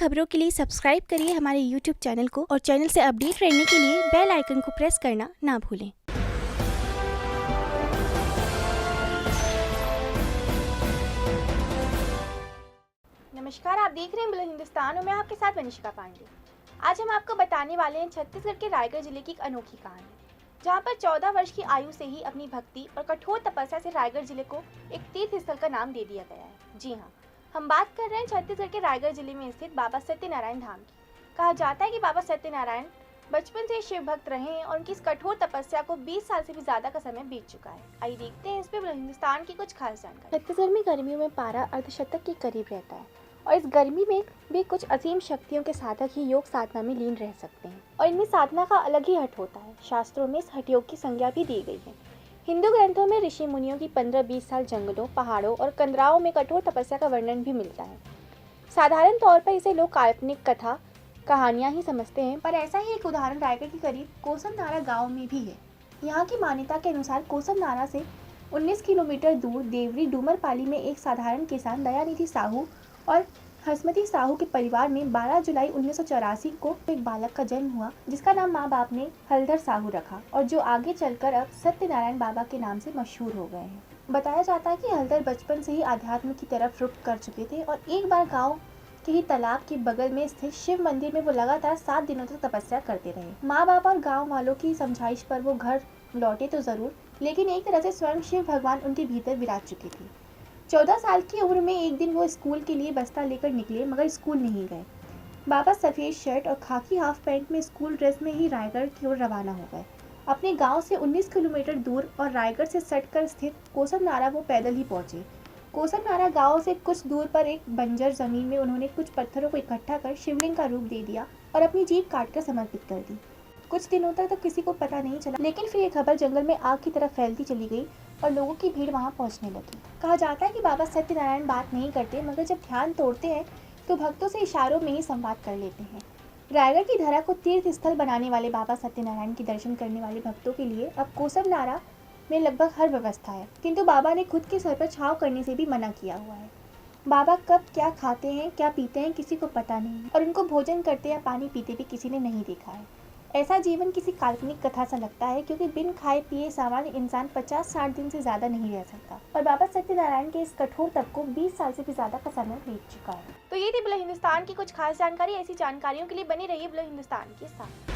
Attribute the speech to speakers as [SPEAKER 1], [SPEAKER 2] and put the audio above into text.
[SPEAKER 1] खबरों के लिए सब्सक्राइब करिए हमारे YouTube चैनल को और चैनल से अपडेट रहने के लिए बेल आइकन को प्रेस करना ना भूलें।
[SPEAKER 2] नमस्कार, आप देख रहे हैं बुलंद हिंदुस्तान और मैं आपके साथ वनिशिका पांडे। आज हम आपको बताने वाले हैं छत्तीसगढ़ के रायगढ़ जिले की एक अनोखी कहानी, जहां पर 14 वर्ष की आयु से ही अपनी भक्ति और कठोर तपस्या से रायगढ़ जिले को एक तीर्थ स्थल का नाम दे दिया गया है। जी हाँ, हम बात कर रहे हैं छत्तीसगढ़ के रायगढ़ जिले में स्थित बाबा सत्यनारायण धाम की। कहा जाता है कि बाबा सत्यनारायण बचपन से शिव भक्त रहे हैं और उनकी इस कठोर तपस्या को 20 साल से भी ज्यादा का समय बीत चुका है। आइए देखते हैं इस पे हिंदुस्तान की कुछ खास जानकारी। छत्तीसगढ़ में गर्मियों में पारा अर्धशतक के करीब रहता है और इस गर्मी में भी कुछ असीम शक्तियों के साधक ही योग साधना में लीन रह सकते हैं और इनमें साधना का अलग ही हट होता है। शास्त्रों में इस हठ योग की संज्ञा भी दी गई है। हिंदू ग्रंथों में ऋषि मुनियों की 15-20 साल जंगलों, पहाड़ों और कंदराओं में कठोर तपस्या का वर्णन भी मिलता है। साधारण तौर पर इसे लोग काल्पनिक कथा कहानियां ही समझते हैं, पर ऐसा ही एक उदाहरण रायगढ़ के करीब कोसमनारा गाँव में भी है। यहाँ की मान्यता के अनुसार कोसमनारा से 19 किलोमीटर दूर देवरी डूमरपाली में एक साधारण किसान दयानिधि साहू और हसमती साहू के परिवार में 12 जुलाई 1984 को एक बालक का जन्म हुआ, जिसका नाम माँ बाप ने हलधर साहू रखा और जो आगे चलकर अब सत्यनारायण बाबा के नाम से मशहूर हो गए हैं। बताया जाता है कि हलधर बचपन से ही आध्यात्म की तरफ रुख कर चुके थे और एक बार गाँव के ही तालाब के बगल में स्थित शिव मंदिर में वो लगातार 7 दिनों तक तपस्या करते रहे। माँ बाप और गाँव वालों की समझाइश पर वो घर लौटे तो जरूर, लेकिन एक तरह से स्वयं शिव भगवान उनके भीतर विराज चुके थे। 14 साल की उम्र में एक दिन वो स्कूल के लिए बस्ता लेकर निकले, मगर स्कूल नहीं गए। बाबा सफ़ेद शर्ट और खाकी हाफ पैंट में स्कूल ड्रेस में ही रायगढ़ की ओर रवाना हो गए। अपने गांव से 19 किलोमीटर दूर और रायगढ़ से सटकर स्थित कोसमनारा वो पैदल ही पहुंचे। कोसमनारा गांव से कुछ दूर पर एक बंजर जमीन में उन्होंने कुछ पत्थरों को इकट्ठा कर शिवलिंग का रूप दे दिया और अपनी जीभ काटकर समर्पित कर दी। कुछ दिनों तक तो किसी को पता नहीं चला, लेकिन फिर ये खबर जंगल में आग की तरह फैलती चली गई और लोगों की भीड़ वहां पहुंचने लगी। कहा जाता है कि बाबा सत्यनारायण बात नहीं करते, मगर जब ध्यान तोड़ते हैं तो भक्तों से इशारों में ही संवाद कर लेते हैं। रायगढ़ की धरा को तीर्थ स्थल बनाने वाले बाबा सत्यनारायण के दर्शन करने वाले भक्तों के लिए अब कोसमनारा में लगभग हर व्यवस्था है, किंतु बाबा ने खुद के सर पर छाव करने से भी मना किया हुआ है। बाबा कब क्या खाते हैं, क्या पीते हैं, किसी को पता नहीं और उनको भोजन करते या पानी पीते भी किसी ने नहीं देखा है। ऐसा जीवन किसी काल्पनिक कथा सा लगता है, क्योंकि बिन खाए पिए सामान्य इंसान 50-60 दिन से ज्यादा नहीं रह सकता और बाबा सत्यनारायण के इस कठोर तप को 20 साल से भी ज्यादा का समय बीत चुका है। तो ये थी बुलंद हिंदुस्तान की कुछ खास जानकारी। ऐसी जानकारियों के लिए बनी रहिए बुलंद हिंदुस्तान के साथ।